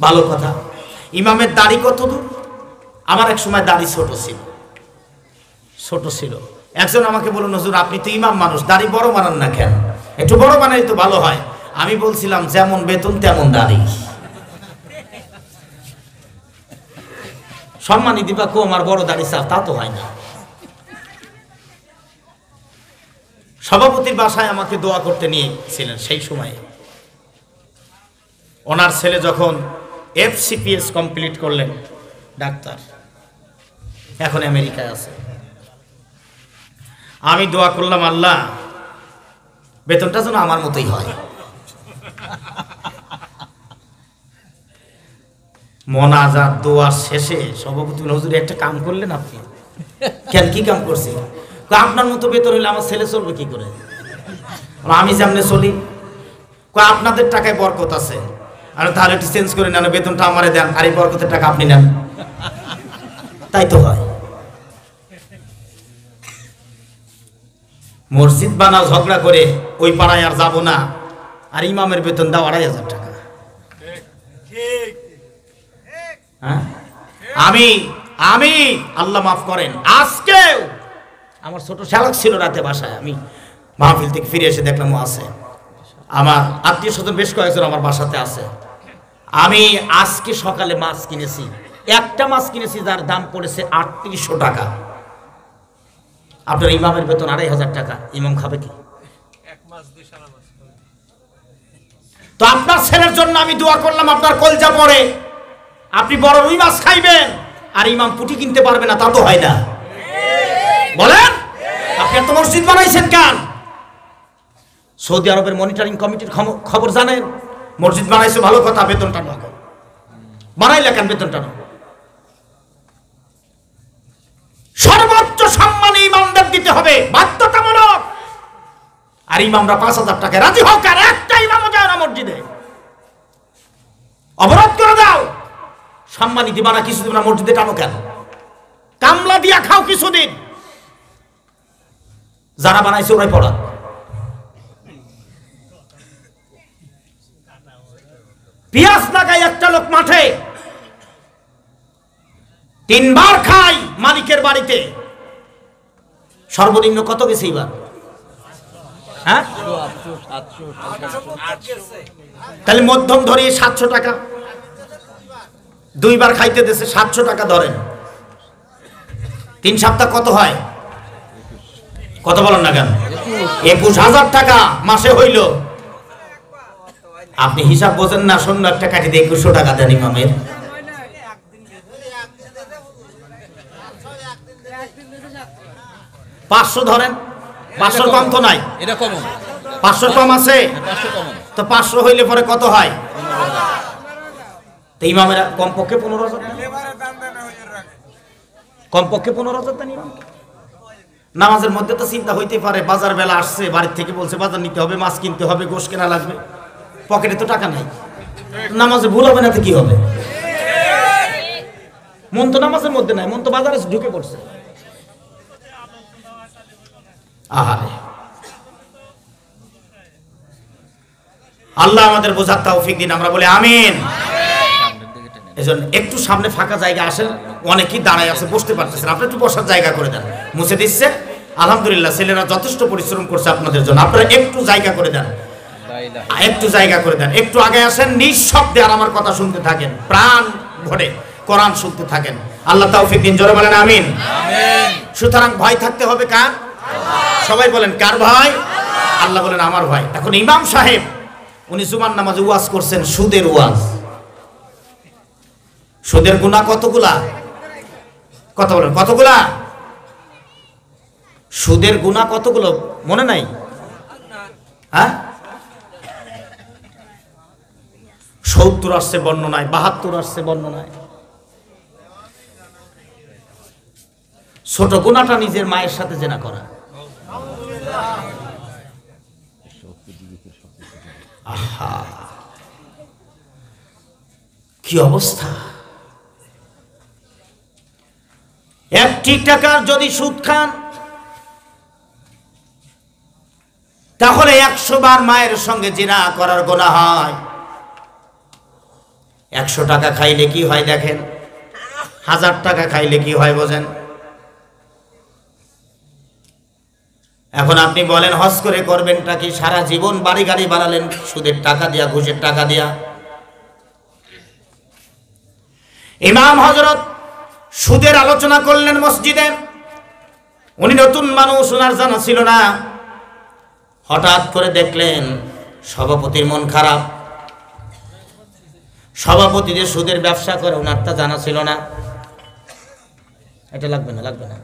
ভালো কথা। ইমামের দাড়ি কত দূর? আমার এক সময় দাড়ি ছোট ছিল। একজন আমাকে বলল, হুজুর আপনি তো ইমাম মানুষ, দাড়ি বড় বানান না কেন? একটু বড় বানাই তো ভালো হয়। আমি বলছিলাম, যেমন বেতন তেমন দাড়ি। সম্মানী দিবা কো আমার বড় দাড়ি চাও, তা তো হয় না। সভাপতির বাসায় আমাকে দোয়া করতে নিয়েছিলেন সেই সময়ে। ওনার ছেলে যখন FCPS কমপ্লিট করলেন, ডাক্তার, এখন আমেরিকায় আছে। আমি দোয়া করলাম, আল্লাহ বেতনটা যেন আমার মতোই হয়। মোনাজাত দোয়া শেষে সভাপতি হুজুর একটা কাম করলেন আপনি। কেন, কি কাম করছি? আপনার মতো বেতন হইলে আমার ছেলে চলবে কি করে? আমি যেমনে চলি। আপনাদের টাকায় বরকত আছে, আর তাহলে একটু চেঞ্জ করে নেন, বেতনটা আমারে দেন, আর এই বরকতের টাকা আপনি নেন। তাই তো হয়। মসজিদ বানা ঝগড়া করে ওই পাড়ায় আর যাবো না, আর ইমামের বেতন দাও ২৫০০ টাকা। আমি আল্লাহ মাফ করেন, আজকেও আমার ছোট শালক ছিল রাতে বাসায়, আমি মাহফিল থেকে ফিরে এসে দেখলাম ও আছে। আমার আত্মীয় স্বজন বেশ কয়েকজন আমার বাসাতে আছে। আমি আজকে সকালে মাছ কিনেছি, একটা মাছ কিনেছি যার দাম পড়েছে ৩৮০০ টাকা। আপনার ইমামের বেতন ২৫০০ টাকা, ইমাম খাবে কি? তো আপনার ছেলের জন্য আমি দোয়া করলাম, আপনার কলজা পড়ে, আপনি বড় রুই মাছ খাইবেন আর ইমাম পুঁটি কিনতে পারবে না, তা তো হয় না। বলেন, আপনি এত মসজিদ বানাইছেন কেন? সৌদি আরবের মনিটরিং কমিটির খবর জানেন? মসজিদ বানাইছে ভালো কথা, বেতনটা না বানাইলে কেন? বেতনটা না। সর্বোচ্চ সম্মানে ইমামদের দিতে হবে, বাধ্যতামূলক। আর ইমামরা ৫০০০ টাকায় রাজি হোক, আর একটা ইমামও যায় না মসজিদে। অবরোধ করে দাও, সম্মানী দিবা না, কিছুদিন না মসজিদে টানো কেন? কামলা দিয়া খাও কিছুদিন, যারা বানাইছে ওরাই পড়া। পিয়াজ লাগাই একটা লোক মাঠে ৩ বার খাই মালিকের বাড়িতে, সর্বনিম্ন কত গেছে এবার? হ্যাঁ, তাহলে মধ্যম ধরে ৭০০ টাকা। ২ বার খাইতে দেশে ৭০০ টাকা ধরেন, ৩ সপ্তাহ কত হয়? কত বলেন না কেন? ২১,০০০ টাকা মাসে হইল। আপনি হিসাব বোঝেন না, শূন্য একটা কাটি দিয়ে ২১০০ টাকা দেন ইমামের। পাঁচশো ধরেন, ৫০০ কম তো নাই, ৫০০ কম আছে তো ৫০০ হইলে পরে কত হয়? তো ইমামেরা কমপক্ষে ১৫,০০০, কমপক্ষে ১৫,০০০ দেন ইমাম। নামাজের মধ্যে তো চিন্তা হইতে পারে, বাজার বেলা আসছে, বাড়ির থেকে বলছে বাজার নিতে হবে, মাছ কিনতে হবে, গোশ কেনা লাগবে, পকেটে তো টাকা নাই, নামাজে ভুল হবে না তো কি হবে? মন তো নামাজের মধ্যে নাই, মন তো বাজারে ঢুকে পড়ছে। আহারে, আল্লাহ আমাদের বোঝার তৌফিক দিন, আমরা বলি আমিন। এজন্য একটু সামনে ফাঁকা জায়গা আসেন, অনেকেই দাঁড়ায় আছে, বসতে পারতেছেন, আপনি একটু বসার জায়গা করে দেন। মুছে দিচ্ছে, আলহামদুলিল্লাহ, ছেলেরা যথেষ্ট পরিশ্রম করছে আপনাদের জন্য, আপনারা একটু জায়গা করে দেন, একটু জায়গা করে দেন, একটু আগে আসেন, নিঃশব্দে আর আমার কথা শুনতে থাকেন, প্রাণ ভরে কোরআন শুনতে থাকেন। আল্লাহ তৌফিক দিন, জোরে বলেন আমিন। সুতরাং ভয় থাকতে হবে কার? সবাই বলেন কার ভয়? আল্লাহ বলেন আমার ভয়। এখন ইমাম সাহেব উনি জুমার নামাজে ওয়াজ করছেন, সুদের ওয়াজ। সুদের গুনাহ কতগুলা? কথা বলেন কতগুলা? সুদের গুনাহ কতগুলো মনে নাই? হ্যাঁ, ৭০ আসছে বর্ণনায়, ৭২ আসছে বর্ণনায়। ছোট গুনাহটা নিজের মায়ের সাথে জেনা করা। আহা, কি অবস্থা! ১ টাকার যদি সুদ খান তাহলে ১০০ বার মায়ের সঙ্গে জিনা করার গুনাহ হয়। 100 টাকা খাইলে কি হয় দেখেন, 1000 টাকা খাইলে কি হয় বোঝেন। এখন আপনি বলেন হজ করে করবেনটা কি? সারা জীবন বাড়ি গাড়ি বানালেন সুদের টাকা দিয়া, ঘুষের টাকা দিয়া। ইমাম হযরত সুদের আলোচনা করলেন মসজিদে। উনি নতুন মানুষ, ওনার জানা ছিল না। হঠাৎ করে দেখলেন সভাপতির মন খারাপ। সভাপতি যে সুদের ব্যবসা করে ওনার তা জানা ছিল না। এটা লাগবে না, লাগবে না,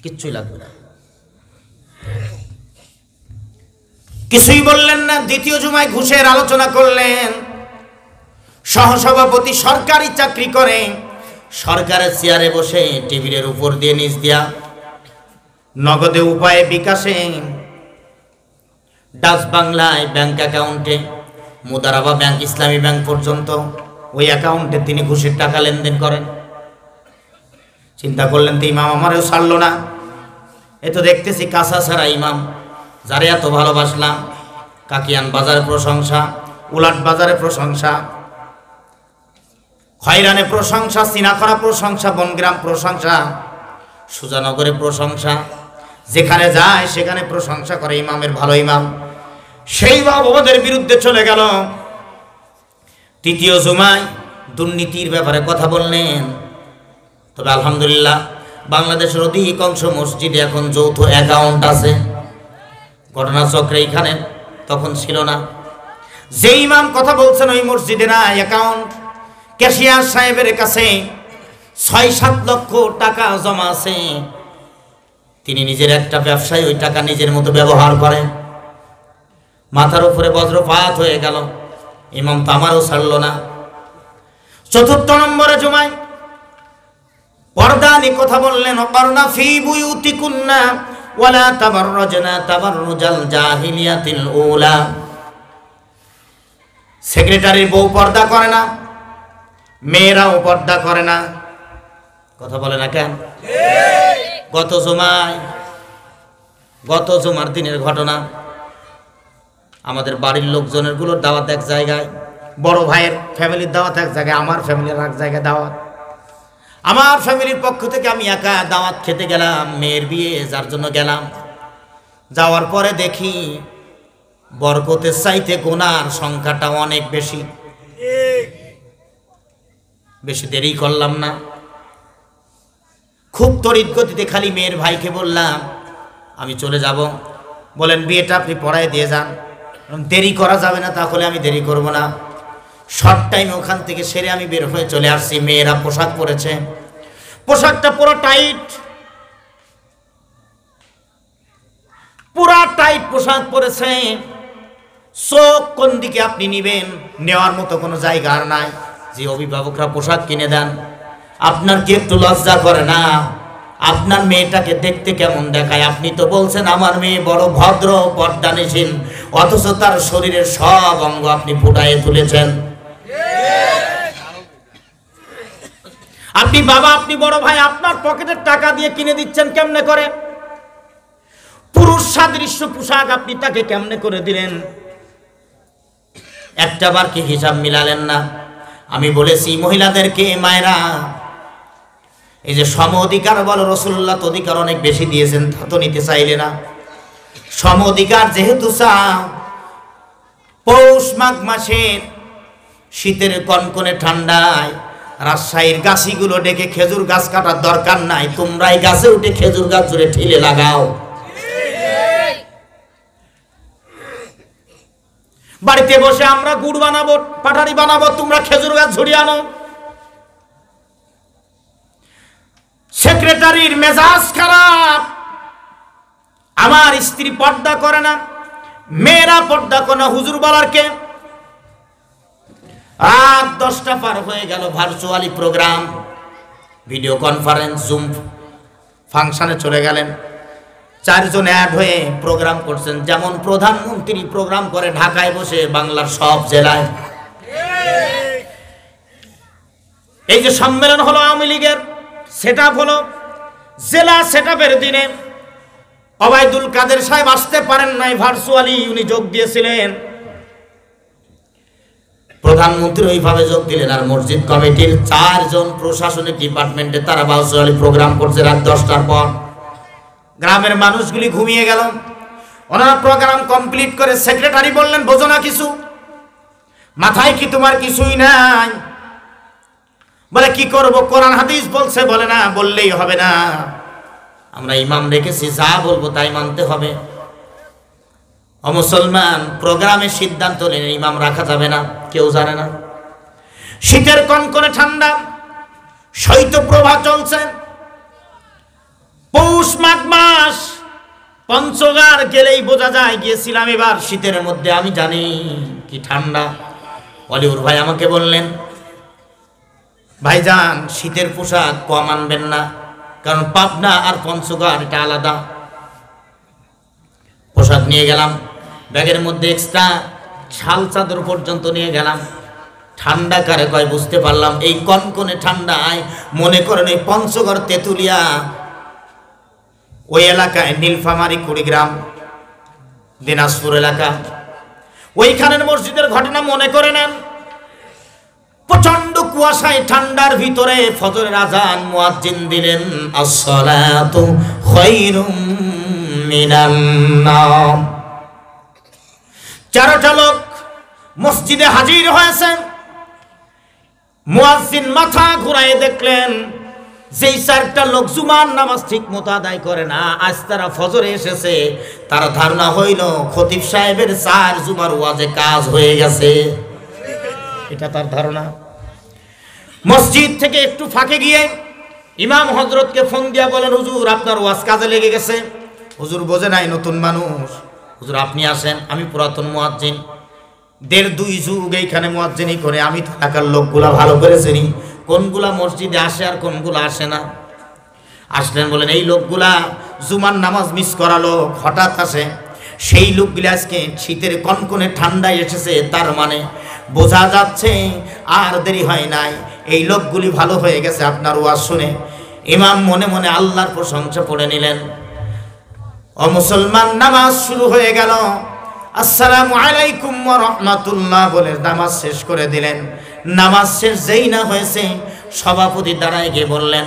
কিচ্ছুই লাগবে না, কিছুই বললেন না। দ্বিতীয় জুমায় ঘুষের আলোচনা করলেন। সহসভাপতি সরকারি চাকরি করে, সরকারের চেয়ারে বসে টেবিলের উপর দিয়ে নিচ দিয়া নগদে উপায়ে বিকাশে, ডাচ বাংলায় ব্যাংক অ্যাকাউন্টে, মুদারাবা ব্যাংক, ইসলামী ব্যাংক পর্যন্ত ওই অ্যাকাউন্টে তিনি ঘুষের টাকা লেনদেন করেন। চিন্তা করলেন তো ইমাম আমারও ছাড়লো না। এ তো দেখতেছি কাঁচা ছাড়া ইমাম, যারে এত ভালোবাসলাম। কাকিয়ান বাজারে প্রশংসা, উলাট বাজারে প্রশংসা, খয়রানে প্রশংসা, সিনাখরা প্রশংসা, বনগ্রাম প্রশংসা, সুজানগরে প্রশংসা। যেখানে যায় সেখানে প্রশংসা করে ইমামের, ভালো ইমাম। সেই বাবুদের বিরুদ্ধে চলে গেল। তৃতীয় জুমায় দুর্নীতির ব্যাপারে কথা বললেন। তবে আলহামদুলিল্লাহ বাংলাদেশের অধিকাংশ মসজিদে এখন যৌথ অ্যাকাউন্ট আছে। ঘটনাচক্রে এখানে তখন ছিল না। যে ইমাম কথা বলছেন ওই মসজিদে না অ্যাকাউন্ট। ক্যাশিয়ার সাহেবের কাছে 6-7 লক্ষ টাকা জমা আছে। তিনি নিজের একটা ব্যবসায় ওই টাকা নিজের মতো ব্যবহার করেন। মাথার উপরে বজ্রপাত হয়ে গেল। ইমাম তো আমারও ছাড়ল না। চতুর্থ নম্বরে জুমায় পর্দা নিয়ে কথা বললেন। অকরনা ফি বুয়ুতিকুন্না ওয়ালা তাবাররাজনা তাবাররুজাল জাহিলিয়াতিল উলা। সেক্রেটারির বউ পর্দা করে না, মেয়েরাও পর্দা করে না। কথা বলে না কেন? গত জুমার দিনের ঘটনা। আমাদের বাড়ির লোকজনের গুলোর দাওয়াত এক জায়গায়, বড় ভাইয়ের ফ্যামিলির দাওয়াত এক জায়গায়, আমার ফ্যামিলির এক জায়গায় দাওয়াত। আমার ফ্যামিলির পক্ষ থেকে আমি একা দাওয়াত খেতে গেলাম, মেয়ের বিয়ে যার জন্য গেলাম। যাওয়ার পরে দেখি বরকতের চাইতে গুনার সংখ্যাটা অনেক বেশি। বেশি দেরি করলাম না, খুব তড়িৎ গতিতে খালি মেয়ের ভাইকে বললাম আমি চলে যাব। বলেন বিয়েটা আপনি পড়ায় দিয়ে যান, দেরি করা যাবে না। তাহলে আমি দেরি করব না। শর্ট টাইমে ওখান থেকে সেরে আমি বের হয়ে চলে আসছি। মেয়েরা পোশাক পরেছে, পোশাকটা পুরো টাইট, পুরা টাইট পোশাক পরেছে। চোখ কোন দিকে আপনি নিবেন, নেওয়ার মতো কোনো জায়গা আর নাই। যে অভিভাবকরা পোশাক কিনে দেন, আপনার কি একটু লজ্জা করে না? আপনার মেয়েটাকে দেখতে কেমন দেখায়? আপনি তো বলছেন আমার মেয়ে বড় ভদ্র, পর্দানিশীল, অথচ তার শরীরের সব অঙ্গ আপনি ফুটায়ে তুলেছেন। আপনি বাবা, আপনি বড় ভাই, আপনার পকেটের টাকা দিয়ে কিনে দিচ্ছেন কেমনে করে? পুরুষ সাদৃশ্য পোশাক আপনি তাকে কেমনে করে দিলেন? একটা বার কি হিসাব মিলালেন না? আমি বলেছি মহিলাদেরকে, মায়েরা, এই যে সম অধিকার বলো, রাসূলুল্লাহ তো অধিকার অনেক বেশি দিয়েছেন, তা তো নিতে চাইলে না। সম অধিকার যেহেতু চাও, পৌষ মাঘ মাসের শীতের কনকনে ঠান্ডায় রাজশাহীর গাছিগুলো ডেকে খেজুর গাছ কাটার দরকার নাই। তোমরাই গাছে উঠে খেজুর গাছ জুড়ে ঠিলে লাগাও। বাড়িতে বসে আমরা গুড় বানাবো, পাটারি বানাবো, তোমরা খেজুর গাছ ঝুড়িয়ে আনো। সেক্রেটারির মেজাজ খারাপ, আমার স্ত্রী পর্দা করে না, মেয়েরা পর্দা করে না। হুজুর বলার কে? রাত 10টা পার হয়ে গেল। Virtually program, video conference, Zoom ফাংশনে চলে গেলেন। 4 জন অ্যাড হয়ে প্রোগ্রাম করছেন, যেমন প্রধানমন্ত্রী প্রোগ্রাম করে ঢাকায় বসে বাংলার সব জেলায়। এই যে সম্মেলন হলো আওয়ামী লীগের, সেটআপ হলো জেলা সেটআপের দিনে ওবায়দুল কাদের সাহেব আসতে পারেন নাই, ভার্চুয়ালি উনি যোগ দিয়েছিলেন। প্রধানমন্ত্রী ওইভাবে যোগ দিলেন, আর মসজিদ কমিটির 4 জন প্রশাসনিক ডিপার্টমেন্টে তারা বাউসুয়ালি প্রোগ্রাম করছে রাত 10টার পর। গ্রামের মানুষগুলি ঘুমিয়ে গেল। ওনারা প্রোগ্রাম কমপ্লিট করে সেক্রেটারি বললেন, বোঝো না কিছু? মাথায় কি তোমার কিছুই নাই? বলে কি করব, কোরআন হাদিস বলছে। বলে না, বললেই হবে না, আমরা ইমাম রেখেছি, যা বলবো তাই মানতে হবে। মুসলমান প্রোগ্রামের সিদ্ধান্ত নেন ইমাম রাখা যাবে না, কেউ জানে না। শীতের কনকনে ঠান্ডা, শৈত্যপ্রবাহ চলছে, পৌষ মাঘ মাস, পঞ্চগার গেলেই বোঝা যায়। গিয়েছিলাম এবার শীতের মধ্যে, আমি জানি কি ঠান্ডা। অলিউর ভাই আমাকে বললেন, ভাইজান শীতের পোশাক কম আনবেন না, কারণ পাবনা আর পঞ্চগড় এটা আলাদা। পোশাক নিয়ে গেলাম, ব্যাগের মধ্যে এক্সট্রা শাল চাদর পর্যন্ত নিয়ে গেলাম। ঠান্ডা কারে কয় বুঝতে পারলাম এই কনকনে ঠান্ডায়। মনে করেন এই পঞ্চগড়, তেঁতুলিয়া ওই এলাকায়, নীলফামারী, কুড়িগ্রাম, দিনাজপুর এলাকা, ওইখানের মসজিদের ঘটনা মনে করে নেন। প্রচন্ড কুয়াশায় ঠান্ডার ভিতরে ফজরের আজান মুয়াজ্জিন দিলেন, আসসালাতু খায়রুম মিনান নাওম। 4টা লোক মসজিদে হাজির হয়েছে। মুয়াজ্জিন মাথা ঘুরায় দেখলেন যেই 4টা লোক জুমার নামাজ ঠিক মতো আদায় করে না, আজ তারা ফজরে এসেছে। তার ধারণা হইল খতিব সাহেবের 4 জুমার ওয়াজে কাজ হয়ে গেছে, এটা তার ধারণা। মসজিদ থেকে একটু ফাঁকে গিয়ে ইমাম হযরতকে ফোন দিয়া বলেন, হুজুর আপনার ওয়াজ কাজে লেগে গেছে। হুজুর বোঝে নাই, নতুন মানুষ। হুজুর আপনি আসেন, আমি পুরাতন মুয়াজ্জিন, 1.5-2 যুগ এইখানে মুয়াজ্জিনি করে। আমি তো এলাকার লোকগুলা ভালো করে চিনি, কোনগুলা মসজিদে আসে আর কোনগুলা আসে না। আসলেন, বলেন এই লোকগুলা জুমার নামাজ মিস করা লোক, হঠাৎ আসে। সেই লোকগুলি আজকে শীতের কনকনে ঠান্ডায় এসেছে, তার মানে বোঝা যাচ্ছে আর দেরি হয় নাই, এই লোকগুলি ভালো হয়ে গেছে আপনার ওয়াজ শুনে। ইমাম মনে মনে আল্লাহর প্রশংসা পড়ে নিলেন। মুসলমান নামাজ শুরু হয়ে গেল। আসসালামু আলাইকুম ওয়া রাহমাতুল্লাহ বলে নামাজ শেষ করে দিলেন। নামাজ শেষ যেই না হয়েছে, সভাপতি দাঁড়ায় গিয়ে বললেন,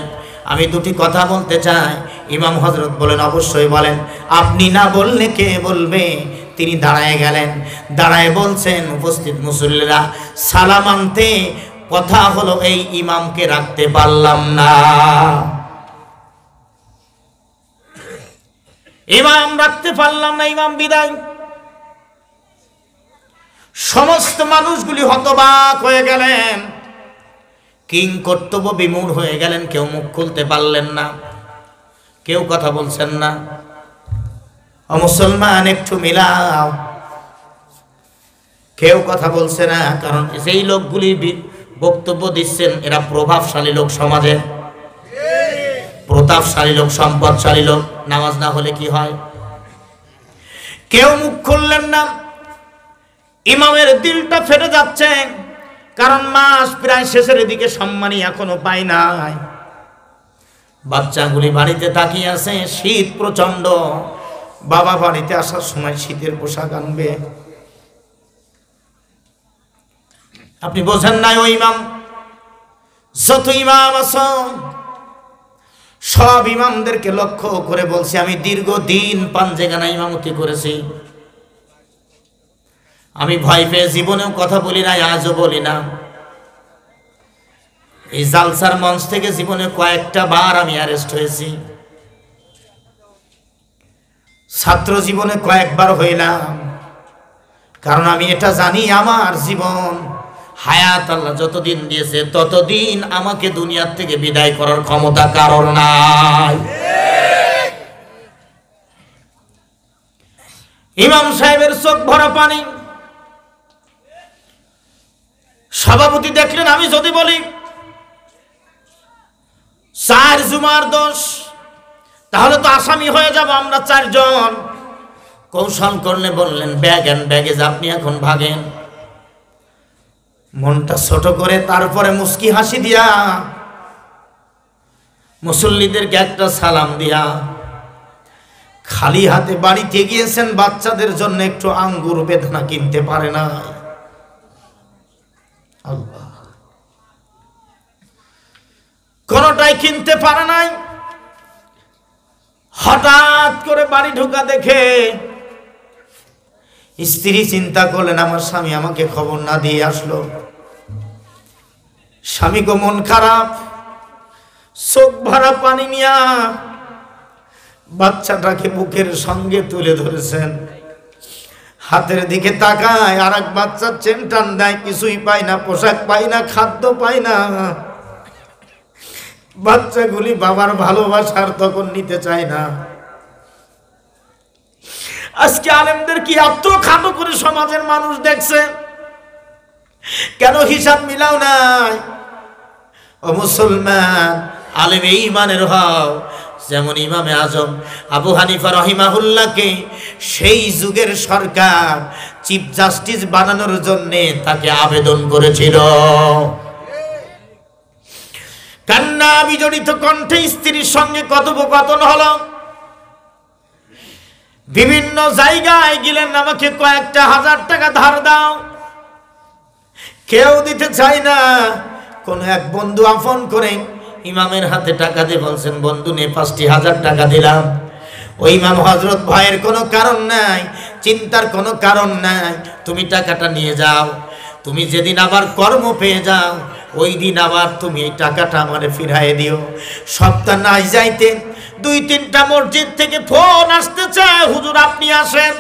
আমি 2টি কথা বলতে চাই। ইমাম হযরত বলেন, অবশ্যই বলেন। আপনি না বললে কে বলবে? তিনি দাঁড়ায় গেলেন। দাঁড়ায় বলছেন, উপস্থিত মুসল্লিরা, সালাম আনতে কথা হলো এই ইমামকে রাখতে পারলাম না। ইমাম রাখতে পারলাম না, ইমাম বিদায়। সমস্ত মানুষগুলি হতবাক হয়ে গেলেন, কিং কর্তব্য বিমূঢ় হয়ে গেলেন। কেউ মুখ খুলতে পারলেন না, কেউ কথা বলছেন না। মুসলমান একটু মিলাও, কেউ কথা বলছে না। কারণ সেই লোকগুলি বক্তব্য দিচ্ছেন, এরা প্রভাবশালী লোক, সমাজে প্রতাপশালী লোক, সম্পদশালী লোক। নামাজ না হলে কি হয়? কেউ মুখ খুললেন না। ইমামের দিলটা ফেটে যাচ্ছে, কারণ মাস প্রায় শেষের দিকে, সম্মানী এখনো পায় নাই। বাচ্চাগুলি বাড়িতে তাকিয়ে আছে, শীত প্রচন্ড। বাবা বাড়িতে আসার সময় শীতের পোশাক আনবে। আপনি বোঝেন নাই ওই ইমাম? যত ইমাম আছো সব ইমামদেরকে লক্ষ্য করে বলছি, আমি দীর্ঘদিন পাঞ্জেগানা ইমামতি করেছি। আমি ভয় পেয়ে জীবনেও কথা বলি না, আজও বলি না। এই জালসার মঞ্চ থেকে জীবনে কয়েকটা বার আমি অ্যারেস্ট হয়েছি। ছাত্র জীবনে কয়েকবার হইলাম, কারণ আমি এটা জানি আমার জীবন হায়াত আল্লাহ যতদিন দিয়েছে ততদিন আমাকে দুনিয়ার থেকে বিদায় করার ক্ষমতা কারোর নাই। ইমাম সাহেবের চোখ ভরা পানি। সভাপতি দেখলেন আমি যদি বলি 4 জুমার দোষ, তাহলে তো আসামি হয়ে যাব আমরা 4 জন। কৌশল করলে বললেন, ব্যাগ এন্ড ব্যাগেজ, আপনি এখন ভাগেন। মনটা ছোট করে তারপরে মুস্কি হাসি দিয়া মুসল্লিদেরকে একটা সালাম দিয়া খালি হাতে বাড়িতে গিয়েছেন। বাচ্চাদের জন্য একটু আঙ্গুর বেদনা কিনতে পারে না। আল্লাহ, কোনটাই কিনতে পারে নাই। হঠাৎ করে বাড়ি ঢোকা দেখে স্ত্রী চিন্তা করলেন আমার স্বামী আমাকে খবর না দিয়ে আসলো। স্বামী গো মন খারাপ, চোখ ভরা পানি নিয়া বাচ্চাটাকে বুকের সঙ্গে তুলে ধরেছেন। হাতের দিকে তাকায়, আর এক বাচ্চার চেন টান দেয়, কিছুই পায় না, পোশাক পায় না, খাদ্য পায় না। বাচ্চাগুলি বাবার ভালোবাসার তখন নিতে চায় না। আজকে আলেমদের কি এত খাটো করে সমাজের মানুষ দেখছে, কেন হিসাব মিলাও নাই? ও মুসলমান, আলেমে ঈমানের হও। যেমন ইমামে আজম আবু হানিফা রহিমাহুল্লাহকে সেই যুগের সরকার চিফ জাস্টিস বানানোর জন্য তাকে আবেদন করেছিল। কান্না বিজড়িত কণ্ঠে স্ত্রীর সঙ্গে কথোপকথন হলো। বিভিন্ন জায়গায় গেলেন, আমাকে কয়েকটা হাজার টাকা ধার দাও, কেউ দিতে চায় না। কোন এক বন্ধু আপন করে ইমামের হাতে টাকা দিয়ে বলছেন, বন্ধু নে 5,000 টাকা দিলাম। ওই ইমাম হযরত ভয়ের কোনো কারণ নাই, চিন্তার কোনো কারণ নাই, তুমি টাকাটা নিয়ে যাও। তুমি যেদিন আবার কর্ম পেয়ে যাও, ওই দিন আবার তুমি এই টাকাটা আমারে ফিরাইয়ে দিও। সপ্তাহ নাই যাইতে 2-3টা মসজিদ থেকে ফোন আসতে চায়, হুজুর আপনি আসেন,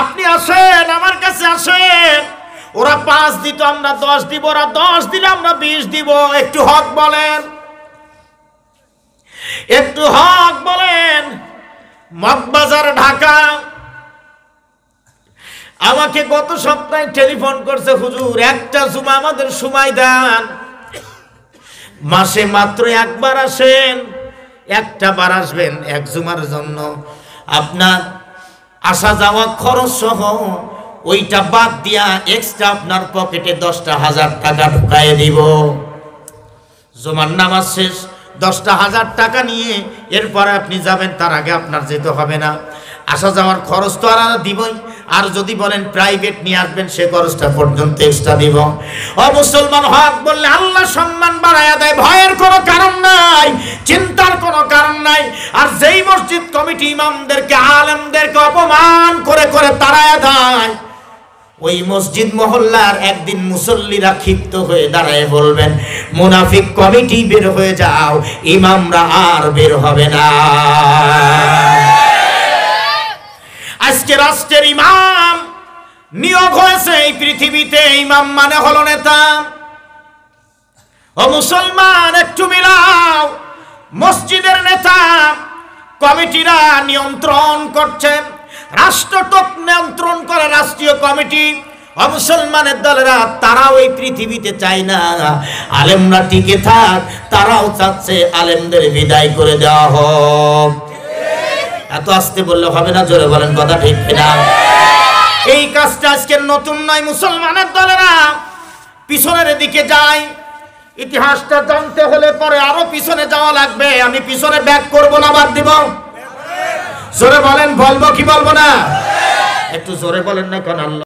আপনি আসেন, আমার কাছে আসেন। ওরা 5 দিত, আমরা 10 দিব, ওরা 10 দিলে আমরা 20 দিব। একটু হক বলেন, একটু হক বলেন। মগবাজার, ঢাকা। আমাকে গত সপ্তাহে টেলিফোন করছে, হুজুর একটা জুমা আমাদের সময় দেন, মাসে মাত্র একবার আসেন, একটা বার আসবেন এক জুমার জন্য, আপনার আসা যাওয়া খরচ সহ ওইটা বাদ দিয়া এক্সট্রা আপনার পকেটে 10,000 টাকা ঢুকাইয়ে দিব। জুমার নামাজ শেষ, 10,000 টাকা নিয়ে এরপরে আপনি যাবেন, তার আগে আপনার যেতে হবে না। আসা যাওয়ার খরচ তো আর দিবই, আর যদি বলেন প্রাইভেট নিয়ে আসবেন সে খরচটা পর্যন্ত এক্সট্রা দিব। ও মুসলমান, হক বললে আল্লাহ সম্মান বাড়ায়া দেয়, ভয়ের কোনো কারণ নাই, চিন্তার কোনো কারণ নাই। আর যেই মসজিদ কমিটি ইমামদেরকে আলেমদেরকে অপমান করে করে তাড়ায়া দেয়, ওই মসজিদ মহল্লার একদিন মুসল্লিরা ক্ষিপ্ত হয়ে দাঁড়ায় বলবেন, মুনাফিক কমিটি বের হয়ে যাও, ইমামরা আর বের হবে না। আজকে রাষ্ট্রের ইমাম নিয়োগ হয়েছে এই পৃথিবীতে, ইমাম মানে হলো নেতা। ও মুসলমান, একটু মিলাও। মসজিদের নেতা কমিটিরা নিয়ন্ত্রণ করছেন, রাষ্ট্রটক নিয়ন্ত্রণ করে রাষ্ট্রীয় কমিটি। মুসলমানের দলেরা তারাও এই পৃথিবীতে চায় না আলেমরা টিকে থাক, তারাও চাচ্ছে আলেমদের বিদায় করে দেওয়া হোক। এত আসতে বললে হবে না, জোরে বলেন, কথা ঠিক কিনা? এই কাজটা আজকে নতুন নয়। মুসলমানের দলেরা পিছনের দিকে যায়, ইতিহাসটা জানতে হলে পরে আরো পিছনে যাওয়া লাগবে। আমি পিছনে ব্যাক করব না, বাদ দিব? জোরে বলেন, বলবো কি বলবো না? একটু জোরে বলেন না কেন? আল্লাহ